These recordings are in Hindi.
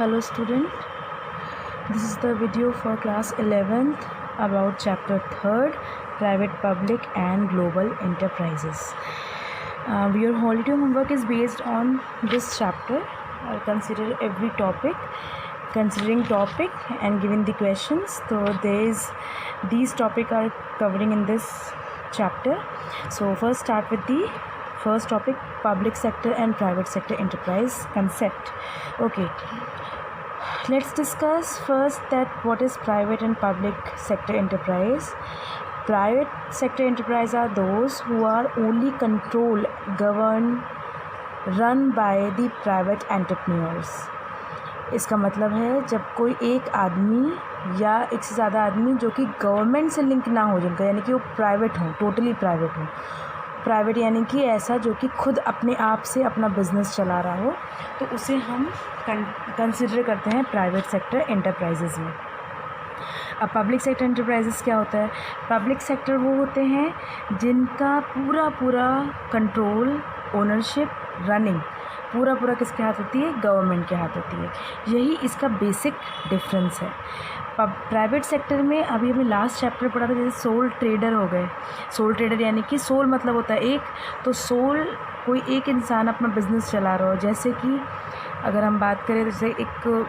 Hello student, this is the video for class 11th about chapter 3rd, private, public and global enterprises. Your holiday homework is based on this chapter. Consider every topic, considering topic and giving the questions. So these topics are covering in this chapter. So first start with the first topic, public sector and private sector enterprise concept. Okay, let's discuss first that what is private and public sector enterprise. Private sector enterprise are those who are only controlled, governed, run by the private entrepreneurs. इसका मतलब है जब कोई एक आदमी या एक से ज़्यादा आदमी जो कि गवर्नमेंट से लिंक ना हो, जिनका यानी कि वो प्राइवेट हो, टोटली प्राइवेट हो. प्राइवेट यानी कि ऐसा जो कि खुद अपने आप से अपना बिजनेस चला रहा हो, तो उसे हम कंसिडर करते हैं प्राइवेट सेक्टर एंटरप्राइजेज़ में. अब पब्लिक सेक्टर एंटरप्राइजेज़ क्या होता है? पब्लिक सेक्टर वो होते हैं जिनका पूरा कंट्रोल, ओनरशिप, रनिंग पूरा किसके हाथ होती है? गवर्नमेंट के हाथ होती है. यही इसका बेसिक डिफरेंस है. प्राइवेट सेक्टर में अभी हमें लास्ट चैप्टर पढ़ा था, जैसे सोल ट्रेडर हो गए. सोल ट्रेडर यानी कि सोल मतलब होता है एक, तो सोल कोई एक इंसान अपना बिजनेस चला रहा हो. जैसे कि अगर हम बात करें, जैसे एक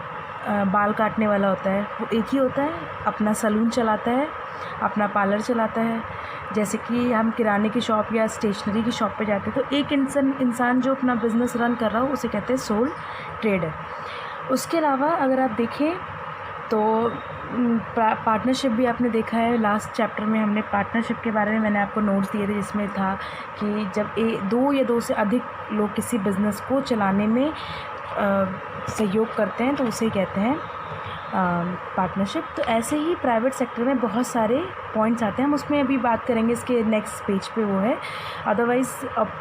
बाल काटने वाला होता है, वो एक ही होता है, अपना सलून चलाता है, अपना पार्लर चलाता है. जैसे कि हम किराने की शॉप या स्टेशनरी की शॉप पे जाते हैं, तो एक इंसान जो अपना बिज़नेस रन कर रहा हो उसे कहते हैं सोल ट्रेडर. उसके अलावा अगर आप देखें तो पार्टनरशिप भी आपने देखा है. लास्ट चैप्टर में हमने पार्टनरशिप के बारे में मैंने आपको नोट्स दिए थे, जिसमें था कि जब दो या दो से अधिक लोग किसी बिज़नेस को चलाने में सहयोग करते हैं तो उसे कहते हैं पार्टनरशिप. तो ऐसे ही प्राइवेट सेक्टर में बहुत सारे पॉइंट्स आते हैं, हम उसमें अभी बात करेंगे, इसके नेक्स्ट पेज पे वो है. अदरवाइज़ अब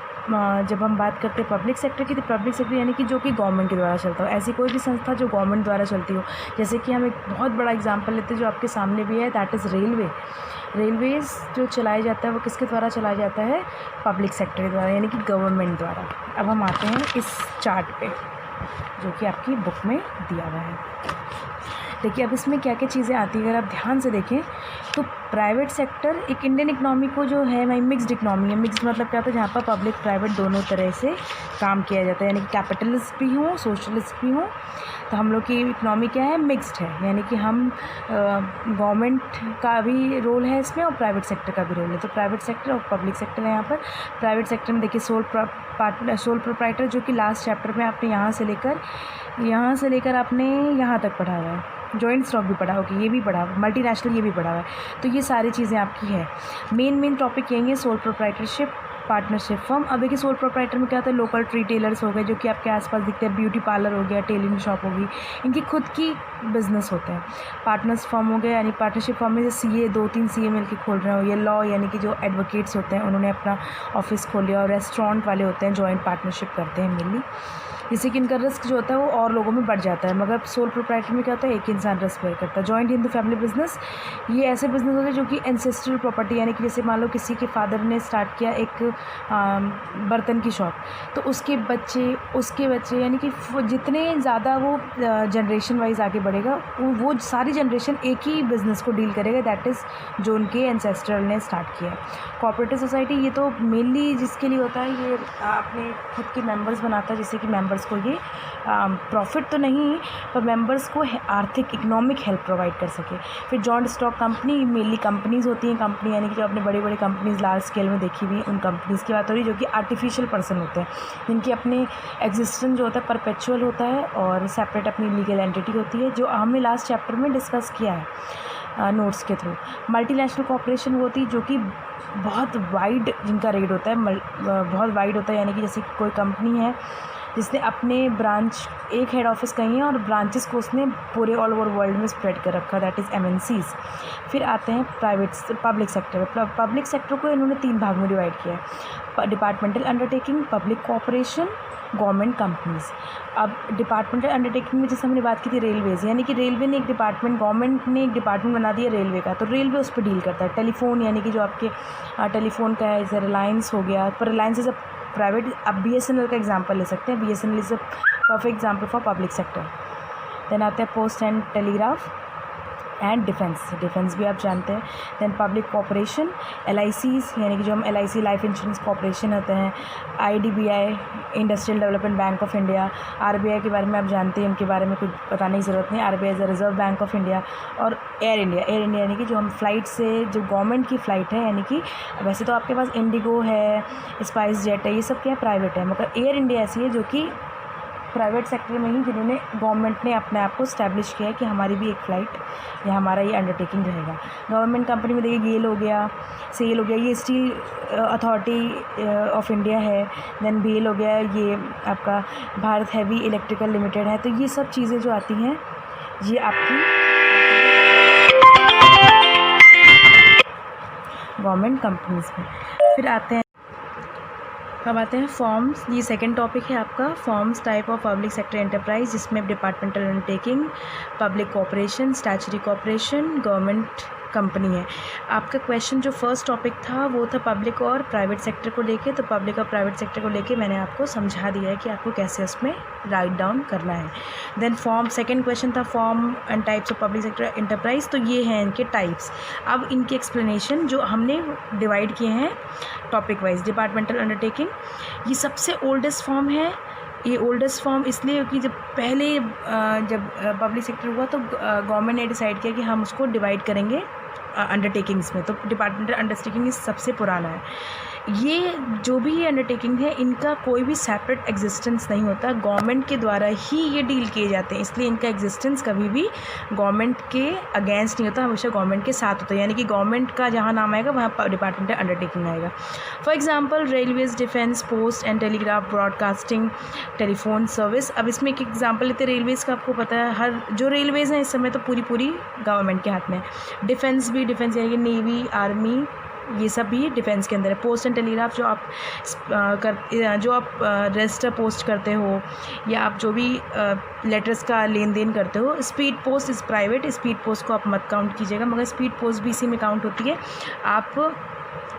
जब हम बात करते हैं पब्लिक सेक्टर की, तो पब्लिक सेक्टर यानी कि जो कि गवर्नमेंट के द्वारा चलता हो, ऐसी कोई भी संस्था जो गवर्नमेंट द्वारा चलती हो. जैसे कि हम एक बहुत बड़ा एग्जांपल लेते हैं जो आपके सामने भी है, दैट इज़ रेलवे. रेलवेज़ जो चलाया जाता है वो किसके द्वारा चलाया जाता है? पब्लिक सेक्टर के द्वारा, यानी कि गवर्नमेंट द्वारा. अब हम आते हैं इस चार्ट पे जो कि आपकी बुक में दिया हुआ है. देखिए अब इसमें क्या क्या चीज़ें आती हैं, अगर आप ध्यान से देखें तो प्राइवेट सेक्टर एक इंडियन इकनॉमी को जो है वही मिक्स्ड इकनॉमी है. मिक्स्ड मतलब क्या होता है? जहाँ पर पब्लिक प्राइवेट दोनों तरह से काम किया जाता है, यानी कि कैपिटलिस्ट भी हों, सोशलिस्ट भी हों. तो हम लोग की इकनॉमी क्या है? मिक्स्ड है, यानी कि हम गवर्नमेंट का भी रोल है इसमें और प्राइवेट सेक्टर का भी रोल है. तो प्राइवेट सेक्टर और पब्लिक सेक्टर है यहाँ पर. प्राइवेट सेक्टर में देखिए सोल प्रोप्राइटर जो कि लास्ट चैप्टर में आपने यहाँ से लेकर आपने यहाँ तक पढ़ा हुआ है. जॉइंट स्टॉक भी पढ़ा होगा, ये भी पढ़ा हुआ, मल्टीनेशनल ये भी पढ़ा हुआ है. तो ये सारी चीज़ें आपकी है. मेन टॉपिक यही है, सोल प्रोप्राइटरशिप, पार्टनरशिप फर्म. अब देखिए सोल प्रोप्राइटर में क्या होता है? लोकल रिटेलर्स हो गए जो कि आपके आसपास दिखते हैं, ब्यूटी पार्लर हो गया, टेलरिंग शॉप होगी, इनकी खुद की बिजनेस होता है. पार्टनर्स फर्म हो गया, यानी पार्टनरशिप फर्म में जैसे CA 2-3 CA मिल के खोल रहे हो, ये लॉ यानी कि जो एडवोकेट्स होते हैं उन्होंने अपना ऑफिस खोल लिया, और रेस्टोरेंट वाले होते हैं जॉइंट पार्टनरशिप करते हैं मेनली, जिससे कि इनका रिस्क जो होता है वो और लोगों में बढ़ जाता है. मगर सोल प्रोप्राइटर में क्या होता है? एक इंसान रिस्क बेयर करता है. जॉइंट हिंदू फैमिली बिजनेस, ये ऐसे बिजनेस होते हैं जो कि एंसेस्ट्रल प्रॉपर्टी, यानी कि जैसे मान लो किसी के फादर ने स्टार्ट किया एक बर्तन की शॉप, तो उसके बच्चे यानी कि जितने ज़्यादा वो जनरेशन वाइज आगे बढ़ेगा, वो सारी जनरेशन एक ही बिज़नेस को डील करेगा. दैट इज़ जो उनके एंसेस्ट्रल ने स्टार्ट किया है. कोऑपरेटिव सोसाइटी, ये तो मेनली जिसके लिए होता है, ये अपने खुद के मेंबर्स बनाता है, जैसे कि मेंबर्स को ये प्रॉफिट तो नहीं पर मेंबर्स को आर्थिक इकोनॉमिक हेल्प प्रोवाइड कर सके. फिर joint stock company, mainly companies होती हैं. कंपनी यानी कि जो अपने बड़े कंपनीज़ लार्ज स्केल में देखी हुई हैं, उन कंपनीज़ की बात हो रही है जो कि आर्टिफिशियल पर्सन होते हैं, जिनकी अपने एग्जिस्टेंस जो होता है परपेचुअल होता है और सेपरेट अपनी लीगल एंटिटी होती है, जो हमने लास्ट चैप्टर में डिस्कस किया है नोट्स के थ्रू. मल्टीनेशनल कॉर्पोरेशन वो होती है जो कि बहुत वाइड जिनका रेट होता है, बहुत वाइड होता है, यानी कि जैसे कोई कंपनी है जिसने अपने ब्रांच, एक हेड ऑफिस कहीं है और ब्रांचेस को उसने पूरे ऑल ओवर वर्ल्ड में स्प्रेड कर रखा, दैट इज़ MNCs. फिर आते हैं पब्लिक सेक्टर. पब्लिक सेक्टर को इन्होंने 3 भाग में डिवाइड किया है: departmental undertaking, public corporation, government companies. अब डिपार्टमेंटल अंडरटेकिंग में जैसे हमने बात की थी रेलवेज़, यानी कि रेलवे ने एक डिपार्टमेंट, गवर्नमेंट ने एक डिपार्टमेंट बना दिया रेलवे का, तो रेलवे उस पर डील करता है. टेलीफोन यानी कि जो आपके टेलीफोन का है, जैसे रिलायंस हो गया, पर रिलायंस इज़ अ प्राइवेट. अब BSNL का एग्जांपल ले सकते हैं. BSNL is a perfect example for public sector. Then आते हैं post and telegraph and defence भी आप जानते हैं। देन पब्लिक कॉर्पोरेशन, LICs यानी कि जो हम LIC लाइफ इंश्योरेंस कॉर्पोरेशन होते हैं, IDBI industrial development bank of India, RBI के बारे में आप जानते हैं, उनके बारे में कुछ बताने की ज़रूरत नहीं। RBI is the reserve bank of India. और एयर इंडिया यानी कि जो हम फ़्लाइट से जो गवर्नमेंट की फ़्लाइट है, यानी कि वैसे तो आपके पास इंडिगो है, स्पाइस जेट है, ये सब क्या प्राइवेट है, मगर एयर इंडिया ऐसी है जो कि प्राइवेट सेक्टर में ही जिन्होंने गवर्नमेंट ने अपने आप को इस्टेब्लिश किया है कि हमारी भी एक फ़्लाइट या हमारा ये अंडरटेकिंग रहेगा। गवर्नमेंट कंपनी में देखिए गेल हो गया, सेल हो गया, ये स्टील अथॉरिटी ऑफ इंडिया है। देन BHEL हो गया, ये आपका भारत हैवी इलेक्ट्रिकल लिमिटेड है। तो ये सब चीज़ें जो आती हैं ये आपकी गवर्नमेंट कंपनीज़ में। फिर आते हैं, अब आते हैं फॉर्म्स। ये सेकंड टॉपिक है आपका, forms type of public sector enterprise, जिसमें departmental undertaking, public corporation, statutory corporation, government company है। आपका क्वेश्चन जो फर्स्ट टॉपिक था वो था पब्लिक और प्राइवेट सेक्टर को लेके, तो पब्लिक और प्राइवेट सेक्टर को लेके मैंने आपको समझा दिया है कि आपको कैसे उसमें राइट डाउन करना है। देन फॉर्म, सेकंड क्वेश्चन था form and types of public sector enterprise. तो ये हैं इनके टाइप्स। अब इनकी एक्सप्लेनेशन जो हमने डिवाइड किए हैं टॉपिक वाइज। डिपार्टमेंटल अंडरटेकिंग ये सबसे ओल्डेस्ट फॉर्म है। ये ओल्डेस्ट फॉर्म इसलिए क्योंकि जब पहले जब पब्लिक सेक्टर हुआ तो गवर्नमेंट ने डिसाइड किया कि हम उसको डिवाइड करेंगे अंडरटेकिंग्स में। तो डिपार्टमेंटल अंडरटेकिंग सबसे पुराना है। ये जो भी ये अंडरटेकिंग है, इनका कोई भी सेपरेट एग्जिस्टेंस नहीं होता, गवर्नमेंट के द्वारा ही ये डील किए जाते हैं, इसलिए इनका एग्जिस्टेंस कभी भी गवर्नमेंट के अगेंस्ट नहीं होता, हमेशा गवर्नमेंट के साथ होता है। यानी कि गवर्नमेंट का जहाँ नाम आएगा वहाँ डिपार्टमेंटल अंडरटेकिंग आएगा। For example railways, defence, post and telegraph, broadcasting, telephone service. अब इसमें एक एग्जाम्पल लेते हैं रेलवेज़ का। आपको पता है हर जो रेलवेज़ हैं इस समय तो पूरी गवर्नमेंट के हाथ में है। डिफेंस भी, डिफेंस यानी कि नेवी, आर्मी, ये सब भी डिफेंस के अंदर है। पोस्ट एंड टेलीग्राफ जो आप रजिस्टर पोस्ट करते हो या आप जो भी लेटर्स का लेन देन करते हो। Speed post is private, speed post को आप मत काउंट कीजिएगा, मगर स्पीड पोस्ट भी इसी में काउंट होती है। आप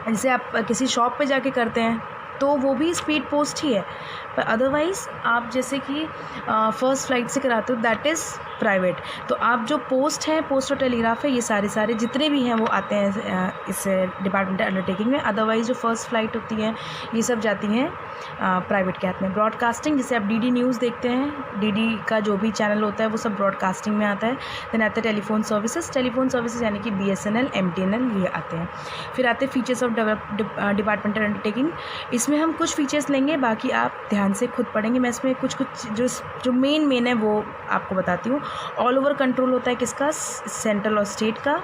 जैसे आप किसी शॉप पे जाके करते हैं तो वो भी स्पीड पोस्ट ही है, पर अदरवाइज़ आप जैसे कि फ़र्स्ट फ्लाइट से कराते हो दैट इज़ प्राइवेट। तो आप जो पोस्ट है, पोस्ट और टेलीग्राफ है, ये सारे जितने भी हैं वो आते हैं इस डिपार्टमेंटल अंडरटेकिंग में। अदरवाइज़ जो फर्स्ट फ्लाइट होती है ये सब जाती हैं प्राइवेट के हाथ में। ब्रॉडकास्टिंग, जैसे आप DD न्यूज़ देखते हैं, DD का जो भी चैनल होता है वो सब ब्रॉडकास्टिंग में आता है। देन आते हैं टेलीफोन सर्विसेज यानी कि BSNL, MTNL, ये आते हैं। फिर आते हैं फीचर्स ऑफ डिपार्टमेंटल अंडरटेकिंग। इसमें हम कुछ फीचर्स लेंगे, बाकी आप ध्यान से खुद पढ़ेंगे। मैं इसमें कुछ जो मेन है वो आपको बताती हूँ। ऑल ओवर कंट्रोल होता है किसका, सेंट्रल और स्टेट का।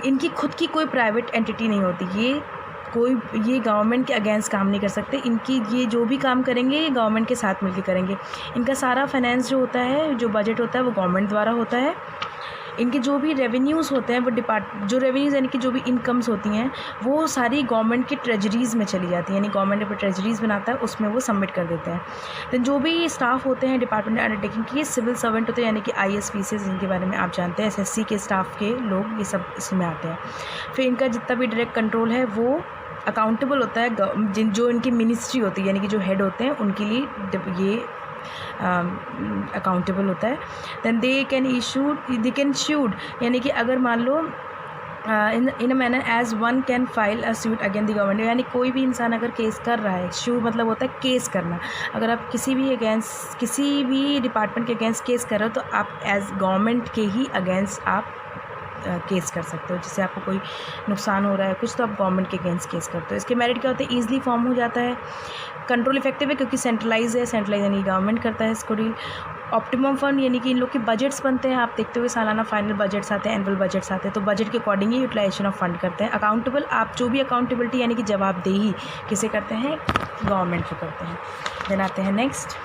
इनकी खुद की कोई प्राइवेट एंटिटी नहीं होती, ये गवर्नमेंट के अगेंस्ट काम नहीं कर सकते। इनकी ये जो भी काम करेंगे ये गवर्नमेंट के साथ मिलकर करेंगे। इनका सारा फाइनेंस जो होता है, जो बजट होता है वो गवर्नमेंट द्वारा होता है। इनके जो भी रेवेन्यूज़ होते हैं वो जो रेवेन्यूज़ यानी कि जो भी इनकम्स होती हैं वो सारी गवर्नमेंट की ट्रेजरीज़ में चली जाती हैं, यानी गवर्नमेंट अपने ट्रेजरीज़ बनाता है, उसमें वो सबमिट कर देते हैं। तो जो भी स्टाफ होते हैं डिपार्टमेंट अंडरटेकिंग के, सिविल सर्वेंट होते हैं, यानी कि IAS PCS, जिनके बारे में आप जानते हैं, SSC के स्टाफ के लोग, ये सब इसमें आते हैं। फिर इनका जितना भी डायरेक्ट कंट्रोल है वो अकाउंटेबल होता है जो इनकी मिनिस्ट्री होती है, यानी कि जो हेड होते हैं उनके लिए ये अकाउंटेबल होता है। देन दे कैन शूड, यानी कि अगर मान लो in a manner as one can file a suit against the government, यानी कोई भी इंसान अगर केस कर रहा है, शू मतलब होता है केस करना। अगर आप किसी भी डिपार्टमेंट के अगेंस्ट केस कर रहे हो तो आप एज गवर्नमेंट के ही अगेंस्ट आप केस कर सकते हो। जैसे आपको कोई नुकसान हो रहा है कुछ, तो आप गवर्नमेंट के अगेंस्ट केस करते हो। इसके मेरिट क्या होते हैं, ईजिली फॉर्म हो जाता है, कंट्रोल इफेक्टिव है क्योंकि सेंट्रलाइज यानी गवर्नमेंट करता है इसको डील। ऑप्टिमम फंड, यानी कि इन लोग के बजट्स बनते हैं, आप देखते हुए सालाना फाइनल बजट्स आते हैं, एनुअल बजट्स आते हैं, तो बजट के अकॉर्डिंग ही यूटिलाइजेशन ऑफ फंड करते हैं। अकाउंटेबल, आप जो भी अकाउंटेबिलिटी यानी कि जवाबदेही किसे करते हैं, गवर्नमेंट को करते हैं। देन आते हैं नेक्स्ट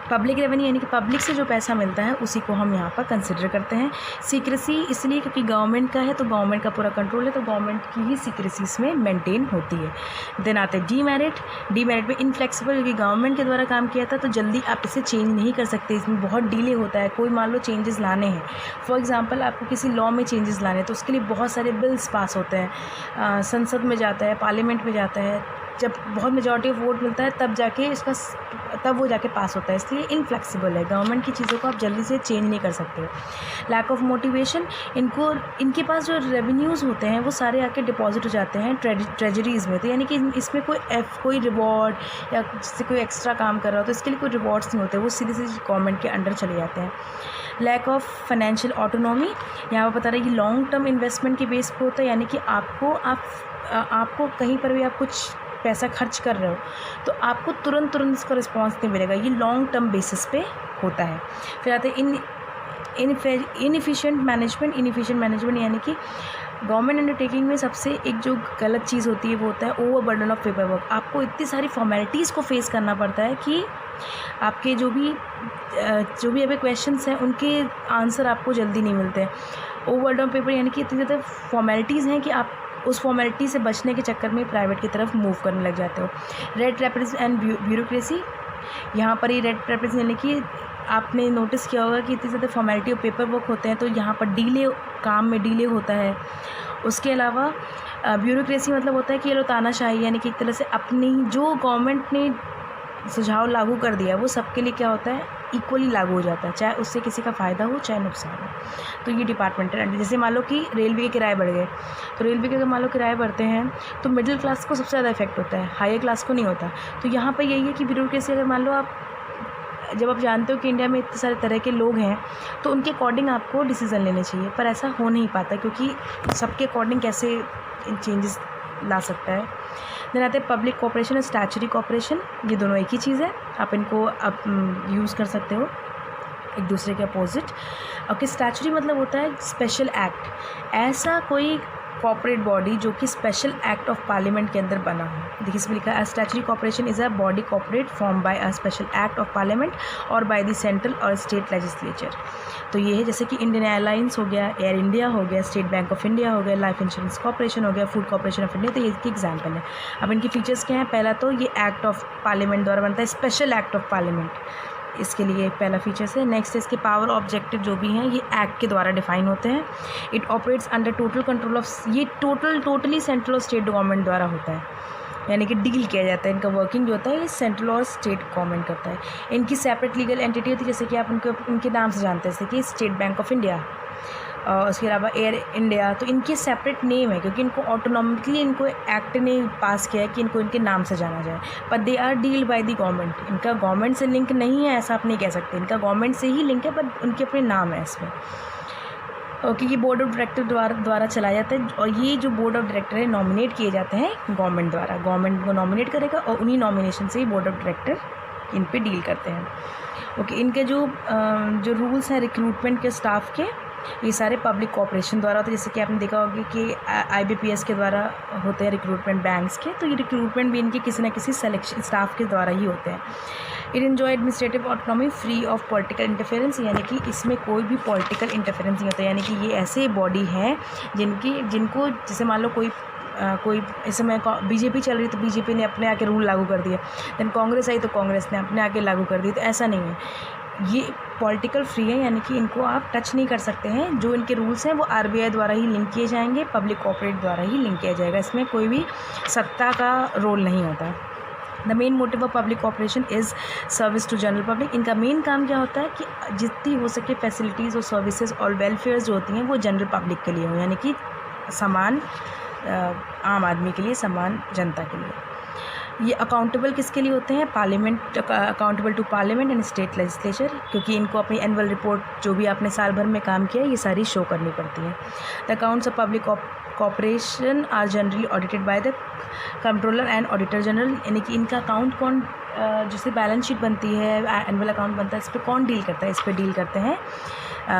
पब्लिक रेवेन्यू, यानी कि पब्लिक से जो पैसा मिलता है उसी को हम यहाँ पर कंसिडर करते हैं। सीक्रेसी इसलिए क्योंकि गवर्नमेंट का है तो गवर्नमेंट का पूरा कंट्रोल है, तो गवर्नमेंट की ही सीक्रेसी इसमें मेंटेन होती है। देन आते हैं डीमेरिट में इनफ्लेक्सिबल, क्योंकि गवर्नमेंट के द्वारा काम किया था तो जल्दी आप इसे चेंज नहीं कर सकते, इसमें बहुत डिले होता है। कोई मान लो चेंजेस लाने हैं, फॉर एग्जाम्पल आपको किसी लॉ में चेंजेस लाने हैं तो उसके लिए बहुत सारे बिल्स पास होते हैं, संसद में जाता है, पार्लियामेंट में जाता है, जब बहुत मेजॉरिटी ऑफ वोट मिलता है तब जाके इसका तब वो जाके पास होता है, इसलिए इनफ्लेक्सिबल है। गवर्नमेंट की चीज़ों को आप जल्दी से चेंज नहीं कर सकते। लैक ऑफ मोटिवेशन, इनके पास जो रेवेन्यूज़ होते हैं वो सारे आके डिपॉजिट हो जाते हैं ट्रेजरीज़ में, तो यानी कि इसमें कोई रिवॉर्ड या जिससे कोई एक्स्ट्रा काम कर रहा हो तो इसके लिए कोई रिवॉर्ड्स नहीं होते, वो सीधे गवर्नमेंट के अंडर चले जाते हैं। लैक ऑफ फाइनेंशियल ऑटोनॉमी, यहाँ पर बता रहे हैं कि लॉन्ग टर्म इन्वेस्टमेंट के बेस पे होता है, यानी कि आपको कहीं पर भी आप कुछ पैसा खर्च कर रहे हो तो आपको तुरंत इसका रिस्पॉन्स नहीं मिलेगा, ये लॉन्ग टर्म बेसिस पे होता है। फिर आते हैं इनएफिशिएंट मैनेजमेंट, यानी कि गवर्नमेंट अंडरटेकिंग में सबसे एक जो गलत चीज़ होती है वो होता है over burden of paper work. आपको इतनी सारी फॉर्मेलिटीज़ को फेस करना पड़ता है कि आपके जो भी अभी क्वेश्चंस हैं उनके आंसर आपको जल्दी नहीं मिलते हैं। ओवर बर्डन ऑफ पेपर यानी कि इतनी ज़्यादा फॉर्मेलिटीज़ हैं कि आप उस फॉर्मेलिटी से बचने के चक्कर में प्राइवेट की तरफ मूव करने लग जाते हो। रेड टेप्स एंड ब्यूरोक्रेसी, यहाँ पर ही रेड टेप्स यानी कि आपने नोटिस किया होगा कि इतनी ज़्यादा फॉर्मेलिटी और पेपर वर्क होते हैं तो यहाँ पर काम में डिले होता है। उसके अलावा ब्यूरोक्रेसी मतलब होता है कि ये लो तानाशाही, यानी कि एक तरह से अपनी जो गवर्नमेंट ने सुझाव लागू कर दिया वो सबके लिए क्या होता है, इक्वली लागू हो जाता है, चाहे उससे किसी का फ़ायदा हो चाहे नुकसान हो। तो ये डिपार्टमेंटल, जैसे मान लो कि रेलवे के किराए बढ़ गए, तो रेलवे के अगर मान लो किराए बढ़ते हैं तो मिडिल क्लास को सबसे ज़्यादा इफेक्ट होता है, हायर क्लास को नहीं होता। तो यहाँ पर यही है कि ब्यूरोक्रेसी, अगर मान लो जब आप जानते हो कि इंडिया में इतने सारे तरह के लोग हैं तो उनके अकॉर्डिंग आपको डिसीज़न लेने चाहिए, पर ऐसा हो नहीं पाता क्योंकि सबके अकॉर्डिंग कैसे चेंजेस ला सकता है। देन आते हैं पब्लिक कोऑपरेशन और स्टैचुटरी कोऑपरेशन, ये दोनों एक ही चीज़ है, आप इनको यूज़ कर सकते हो एक दूसरे के अपोजिट। ओके, स्टैचुटरी मतलब होता है स्पेशल एक्ट, ऐसा कोई कॉर्पोरेट बॉडी जो कि स्पेशल एक्ट ऑफ पार्लियामेंट के अंदर बना हो। देखिए इसमें लिखा है statutory corporation is a body corporate form by a special act of parliament और बाय द सेंट्रल और स्टेट लेजिस्लेचर। तो ये है जैसे कि इंडियन एयरलाइंस हो गया, एयर इंडिया हो गया, स्टेट बैंक ऑफ इंडिया हो गया, लाइफ इंश्योरेंस कॉर्पोरेशन हो गया, फूड कॉर्पोरेशन ऑफ इंडिया, तो ये इसकी एग्जाम्पल है। अब इनके फीचर्स क्या हैं, पहला तो ये एक्ट ऑफ पार्लियामेंट द्वारा बनता है, स्पेशल एक्ट ऑफ पार्लियामेंट, इसके लिए पहला फीचर्स है। नेक्स्ट है इसके पावर ऑब्जेक्टिव जो भी हैं ये एक्ट के द्वारा डिफाइन होते हैं। It operates under total control of, ये टोटली सेंट्रल और स्टेट गवर्नमेंट द्वारा होता है, यानी कि डील किया जाता है, इनका वर्किंग जो होता है ये सेंट्रल और स्टेट गवर्नमेंट करता है। इनकी सेपरेट लीगल एंटिटी होती है, जैसे कि आप उनके नाम से जानते हैं, जैसे कि स्टेट बैंक ऑफ इंडिया और उसके अलावा एयर इंडिया, तो इनके सेपरेट नेम है क्योंकि इनको ऑटोनॉमिकली इनको एक्ट ने पास किया है कि इनको इनके नाम से जाना जाए, पर they are deal by the government. इनका गवर्नमेंट से लिंक नहीं है ऐसा आप नहीं कह सकते, इनका गवर्नमेंट से ही लिंक है, पर उनके अपने नाम है इसमें। ओके, ये बोर्ड ऑफ डायरेक्टर द्वारा चलाया जाता है और ये जो बोर्ड ऑफ डायरेक्टर है नॉमिनेट किए जाते हैं गवर्नमेंट द्वारा, गवर्नमेंट को नॉमिनेट करेगा और उन्हीं नॉमिनेशन से ही बोर्ड ऑफ डायरेक्टर इन पे डील करते हैं। ओके, इनके जो रूल्स हैं रिक्रूटमेंट के स्टाफ के, ये सारे पब्लिक कॉर्पोरेशन द्वारा होते हैं, जैसे कि आपने देखा होगा कि IBPS के द्वारा होते हैं रिक्रूटमेंट बैंक्स के, तो ये रिक्रूटमेंट भी इनके किसी न किसी सेलेक्शन स्टाफ के द्वारा ही होते हैं। It enjoy administrative autonomy free of political interference, यानी कि इसमें कोई भी पॉलिटिकल इंटरफेरेंस नहीं होता, यानी कि ये ऐसे बॉडी हैं जिनको जैसे मान लो कोई इस समय बीजेपी चल रही है तो बीजेपी ने अपने आके रूल लागू कर दिया, देन कांग्रेस आई तो कांग्रेस ने अपने आके लागू कर दी, तो ऐसा नहीं है, ये पॉलिटिकल फ्री है, यानी कि इनको आप टच नहीं कर सकते हैं। जो इनके रूल्स हैं वो RBI द्वारा ही लिंक किए जाएंगे, पब्लिक कॉर्पोरेट द्वारा ही लिंक किया जाएगा, इसमें कोई भी सत्ता का रोल नहीं होता। The main motive of public corporation is service to general public, इनका मेन काम क्या होता है कि जितनी हो सके फैसिलिटीज़ और सर्विसेज और वेलफेयर जो होती हैं वो जनरल पब्लिक के लिए हो, यानी कि समान आम आदमी के लिए, समान जनता के लिए। ये अकाउंटेबल किसके लिए होते हैं, parliament, accountable to parliament and state legislature, क्योंकि इनको अपनी एनुअल रिपोर्ट जो भी आपने साल भर में काम किया है ये सारी शो करनी पड़ती है। The accounts of public corporation are generally audited by the controller and auditor general, यानी कि इनका अकाउंट कौन, जैसे बैलेंस शीट बनती है, एनुअल अकाउंट बनता है, इस पर कौन डील करता है, इस पर डील करते हैं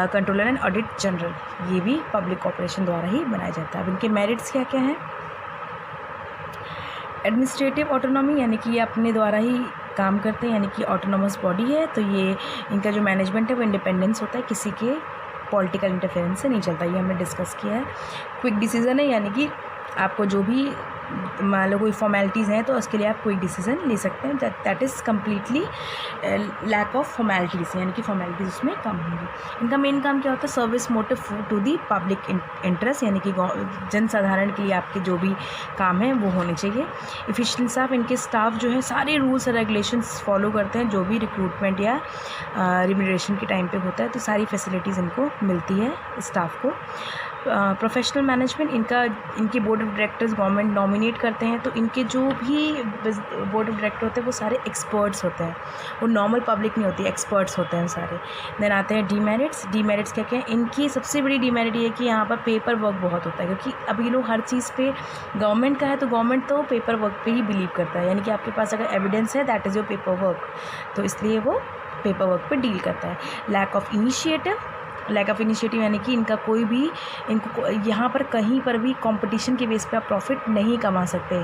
कंट्रोलर एंड ऑडिट जनरल, ये भी पब्लिक कॉर्पोरेशन द्वारा ही बनाया जाता है। अब इनके मेरिट्स क्या क्या हैं, एडमिनिस्ट्रेटिव ऑटोनॉमी, यानी कि ये अपने द्वारा ही काम करते हैं, यानी कि ऑटोनॉमस बॉडी है, तो ये इनका जो मैनेजमेंट है वो इंडिपेंडेंस होता है, किसी के पॉलिटिकल इंटरफेरेंस से नहीं चलता, ये हमने डिस्कस किया है। क्विक डिसीजन है, यानी कि आपको जो भी मान लो कोई फॉर्मेलिटीज़ हैं तो उसके लिए आप कोई डिसीज़न ले सकते हैं। That is completely lack of formalities, यानी कि फॉर्मेलिटीज़ उसमें कम होंगी। इनका मेन काम क्या होता है? Service motive to the public interest, यानी कि जनसाधारण के लिए आपके जो भी काम है वो होने चाहिए। एफिशिएंट स्टाफ, इनके स्टाफ जो है सारे रूल्स और रेगुलेशंस फॉलो करते हैं, जो भी रिक्रूटमेंट या रिम्यूनरेशन के टाइम पे होता है, तो सारी फैसिलिटीज़ इनको मिलती है स्टाफ को। प्रोफेशनल मैनेजमेंट, इनके board of directors government nominate करते हैं, तो इनके जो भी बोर्ड ऑफ डायरेक्टर होते हैं वो सारे एक्सपर्ट्स होते हैं, वो नॉर्मल पब्लिक नहीं होती, एक्सपर्ट्स होते हैं सारे। देन आते हैं डीमेरिट्स। डीमेरिट्स क्या क्या है? इनकी सबसे बड़ी डीमेरिट ये है कि यहाँ पर पेपर वर्क बहुत होता है, क्योंकि अब ये लोग हर चीज़ पे गवर्नमेंट का है, तो गवर्नमेंट तो पेपर वर्क पे ही बिलीव करता है, यानी कि आपके पास अगर एविडेंस है that is your paper work, तो इसलिए वो पेपर वर्क पे डील करता है। लैक ऑफ इनिशिएटिव, यानी कि इनका कोई भी यहाँ पर कहीं पर भी कंपटीशन के बेस पे आप प्रॉफिट नहीं कमा सकते,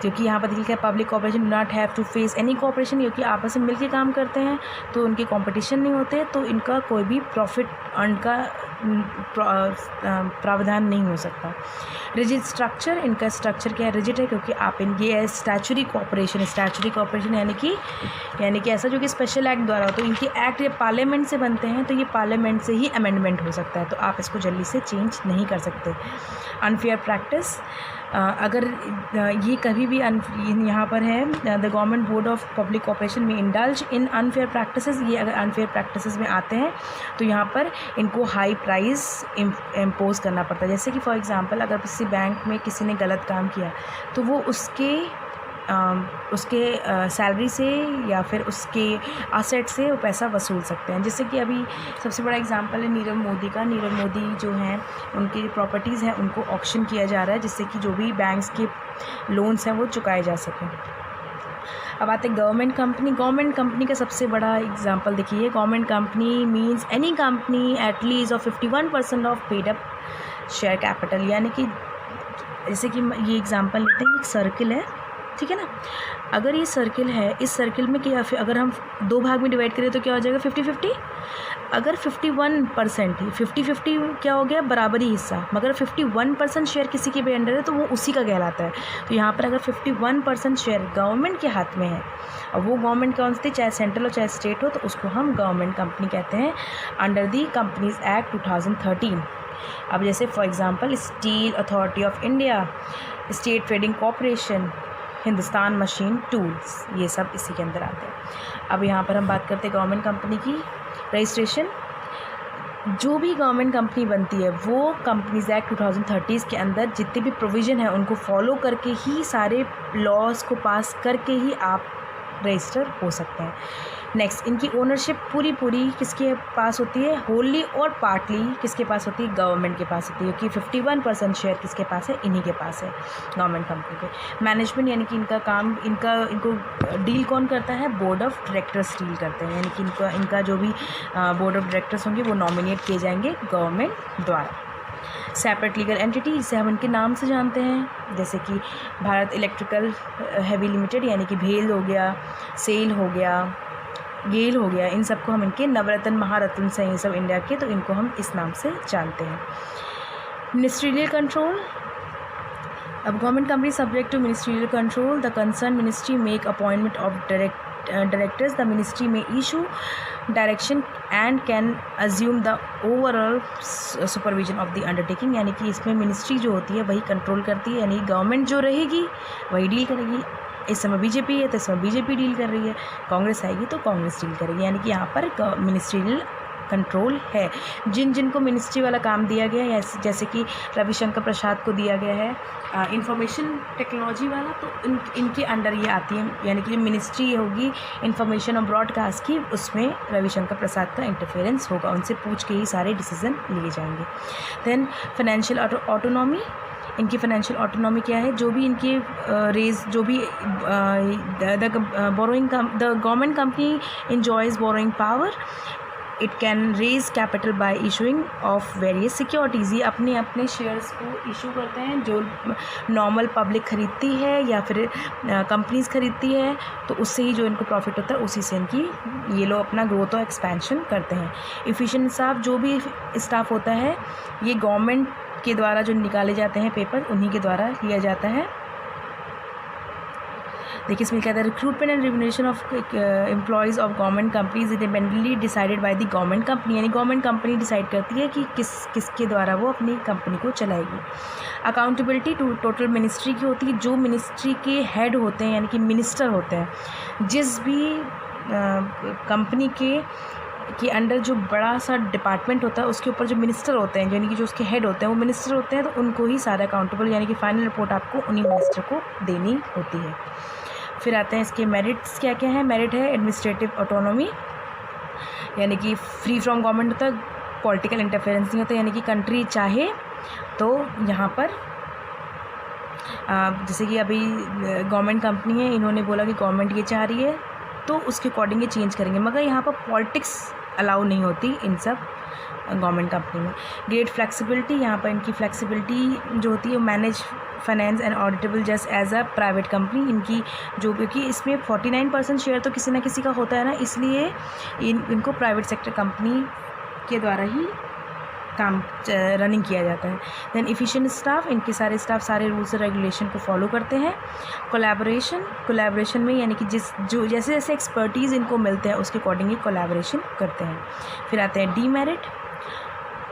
क्योंकि यहाँ पर लिखा है public corporation do not have to face any corporation, क्योंकि आपस में मिलकर काम करते हैं तो उनके कंपटीशन नहीं होते, तो इनका कोई भी प्रॉफिट अर्न का प्रावधान नहीं हो सकता। रिजिड स्ट्रक्चर, इनका स्ट्रक्चर क्या है? रिजिड है क्योंकि आप इनके स्टैचुरी कॉर्पोरेशन यानी कि ऐसा जो कि स्पेशल एक्ट द्वारा हो, तो इनके एक्ट ये पार्लियामेंट से बनते हैं, तो ये पार्लियामेंट से ही अमेंडमेंट हो सकता है, तो आप इसको जल्दी से चेंज नहीं कर सकते। अनफेयर प्रैक्टिस, अगर ये कभी भी यहाँ पर है the government board of public corporation में इंडल्ज इन अनफेयर प्रैक्टिसेस, ये अगर अनफेयर प्रैक्टिसेस में आते हैं तो यहाँ पर इनको हाई प्राइस इम्पोज करना पड़ता है। जैसे कि फॉर एग्जांपल अगर किसी बैंक में किसी ने गलत काम किया तो वो उसके सैलरी से या फिर उसके असेट से वो पैसा वसूल सकते हैं। जैसे कि अभी सबसे बड़ा एग्जांपल है नीरव मोदी का। नीरव मोदी जो हैं उनकी जो प्रॉपर्टीज़ हैं उनको ऑक्शन किया जा रहा है, जिससे कि जो भी बैंक्स के लोन्स हैं वो चुकाए जा सकें। अब आते हैं गवर्नमेंट कंपनी का सबसे बड़ा एग्जांपल देखिए। Government company means any company at least of 51% of paid up share capital, यानी कि जैसे कि ये एग्जांपल लेते हैं, एक सर्किल है, ठीक है ना। अगर ये सर्किल है, इस सर्किल में क्या, फिर अगर हम दो भाग में डिवाइड करें तो क्या हो जाएगा? 50-50। अगर 51% ही 50-50 क्या हो गया? बराबरी हिस्सा। मगर 51% शेयर किसी के भी अंडर है तो वो उसी का कहलाता है। तो यहाँ पर अगर 51% शेयर गवर्नमेंट के हाथ में है, और वो गवर्नमेंट कौन सी, चाहे सेंट्रल हो चाहे स्टेट हो, तो उसको हम गवर्नमेंट कंपनी कहते हैं अंडर दी कंपनीज एक्ट 2013। अब जैसे for example steel authority of India, state trading corporation, Hindustan machine tools, ये सब इसी के अंदर आते हैं। अब यहाँ पर हम बात करते हैं गवर्नमेंट कंपनी की रजिस्ट्रेशन। जो भी गवर्नमेंट कंपनी बनती है वो कंपनीज एक्ट 2030 के अंदर जितने भी प्रोविज़न है उनको फॉलो करके ही, सारे लॉज को पास करके ही आप रजिस्टर हो सकते हैं। नेक्स्ट, इनकी ओनरशिप पूरी किसके पास होती है? होली और पार्टली किसके पास होती है? गवर्नमेंट के पास होती है, क्योंकि 51% शेयर किसके पास है? इन्हीं के पास है, गवर्नमेंट कंपनी के। मैनेजमेंट, यानी कि इनका काम, इनको डील कौन करता है? बोर्ड ऑफ डायरेक्टर्स डील करते हैं, यानी कि इनका जो भी बोर्ड ऑफ डायरेक्टर्स होंगे वो नॉमिनेट किए जाएंगे गवर्नमेंट द्वारा। सेपरेट लीगल एंटिटी, जिसे हम इनके नाम से जानते हैं, जैसे कि भारत इलेक्ट्रिकल हैवी लिमिटेड, यानी कि भेल हो गया, सेल हो गया, गेल हो गया, इन सबको हम इनके नवरत्न महारत्न से ये सब इंडिया के, तो इनको हम इस नाम से जानते हैं। मिनिस्ट्रियल कंट्रोल, अब government company subject to ministerial control, the concern ministry make appointment of directors, the ministry may issue direction and can assume the overall supervision of the undertaking, यानी कि इसमें मिनिस्ट्री जो होती है वही कंट्रोल करती है, यानी गवर्नमेंट जो रहेगी वही डील करेगी। इस समय बीजेपी है तो इस समय बीजेपी डील कर रही है, कांग्रेस आएगी तो कांग्रेस डील करेगी, यानी कि यहाँ पर मिनिस्ट्रियल कंट्रोल है। जिनको मिनिस्ट्री वाला काम दिया गया है, जैसे कि रविशंकर प्रसाद को दिया गया है इंफॉर्मेशन टेक्नोलॉजी वाला, तो इनके अंडर ये आती है, यानी कि जो मिनिस्ट्री होगी इंफॉर्मेशन और ब्रॉडकास्ट की, उसमें रविशंकर प्रसाद का इंटरफेरेंस होगा, उनसे पूछ के ही सारे डिसीजन लिए जाएंगे। देन फाइनेंशियल ऑटोनॉमी, इनकी फाइनेंशियल ऑटोनॉमी क्या है? जो भी इनकी जो भी the government company enjoys borrowing power, it can raise capital by issuing of various securities, ये अपने शेयर्स को इशू करते हैं, जो नॉर्मल पब्लिक खरीदती है या फिर कंपनीज खरीदती है, तो उससे ही जो इनको प्रॉफिट होता है उसी से इनकी ये लोग अपना ग्रोथ और एक्सपेंशन करते हैं। एफिशिएंट स्टाफ, जो भी स्टाफ होता है ये गवर्नमेंट के द्वारा जो निकाले जाते हैं पेपर, उन्हीं के द्वारा लिया जाता है। देखिए इसमें क्या था, recruitment and remuneration of employees of government companies independently decided by the government company, यानी गवर्नमेंट कंपनी डिसाइड करती है कि किसके द्वारा वो अपनी कंपनी को चलाएगी। अकाउंटेबिलिटी टोटल मिनिस्ट्री की होती है, जो मिनिस्ट्री के हेड होते हैं यानी कि मिनिस्टर होते हैं, जिस भी कंपनी के अंडर जो बड़ा सा डिपार्टमेंट होता है उसके ऊपर जो मिनिस्टर होते हैं, यानी कि जो उसके हेड होते हैं वो मिनिस्टर होते हैं, तो उनको ही सारा अकाउंटेबल यानी कि फाइनल रिपोर्ट आपको उन्हीं मिनिस्टर को देनी होती है। फिर आते हैं इसके मेरिट्स क्या क्या हैं। मेरिट है एडमिनिस्ट्रेटिव ऑटोनॉमी, यानी कि फ्री फ्रॉम गवर्नमेंट होता है, पॉलिटिकल इंटरफेरेंस नहीं होता, यानी कि कंट्री चाहे तो यहाँ पर जैसे कि अभी गवर्नमेंट कंपनी है, इन्होंने बोला कि गवर्नमेंट ये चाह रही है तो उसके अकॉर्डिंग ये चेंज करेंगे, मगर यहाँ पर पॉलिटिक्स अलाउ नहीं होती इन सब गवर्नमेंट कंपनी में। ग्रेट फ्लेक्सिबिलिटी, यहाँ पर इनकी फ्लेक्सिबिलिटी जो होती है manage finance and auditable just as a private company, इनकी जो, क्योंकि इसमें 49% शेयर तो किसी ना किसी का होता है ना, इसलिए इनको प्राइवेट सेक्टर कंपनी के द्वारा ही काम रनिंग किया जाता है। दैन एफिशिएंट स्टाफ, इनके सारे स्टाफ सारे रूल्स और रेगुलेशन को फॉलो करते हैं। कोलैबोरेशन में यानी कि जैसे जैसे एक्सपर्टीज़ इनको मिलते हैं उसके अकॉर्डिंग ही कोलैबोरेशन करते हैं। फिर आते हैं demerit,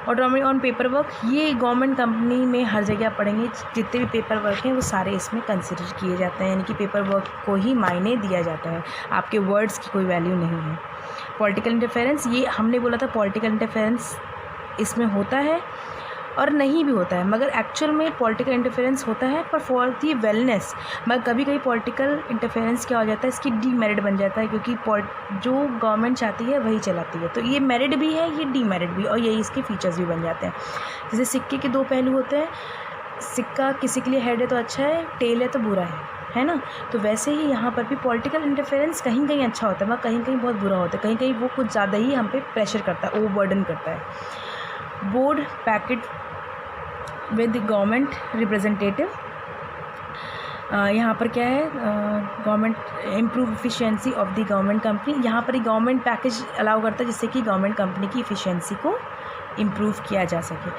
autonomy on paper work, ये गवर्नमेंट कंपनी में हर जगह पढ़ेंगे, जितने भी पेपर वर्क हैं वो सारे इसमें कंसिडर किए जाते हैं, यानी कि पेपर वर्क को ही मायने दिया जाता है, आपके वर्ड्स की कोई वैल्यू नहीं है। पॉलिटिकल इंटरफेरेंस, ये हमने बोला था पॉलिटिकल इंटरफेरेंस इसमें होता है और नहीं भी होता है, मगर एक्चुअल में पॉलिटिकल इंटरफेरेंस होता है पर फॉर दी वेलनेस, मगर कभी कभी पॉलिटिकल इंटरफेरेंस क्या हो जाता है, इसकी डीमेरिट बन जाता है, क्योंकि जो गवर्नमेंट चाहती है वही चलाती है, तो ये मेरिट भी है ये डीमेरिट भी, और यही इसके फीचर्स भी बन जाते हैं। जैसे सिक्के के दो पहलू होते हैं, सिक्का किसी के लिए हेड है तो अच्छा है, टेल है तो बुरा है ना, तो वैसे ही यहाँ पर भी पॉलिटिकल इंटरफेरेंस कहीं कहीं अच्छा होता है मगर कहीं कहीं बहुत बुरा होता है, कहीं कहीं वो कुछ ज़्यादा ही हम पे प्रेशर करता है, ओवरबर्डन करता है। Board packet with government representative, यहाँ पर क्या है, government improve efficiency of the government company, यहाँ पर ही गवर्नमेंट पैकेज अलाउ करता है जिससे कि गवर्नमेंट कंपनी की एफिशिएंसी को इम्प्रूव किया जा सके।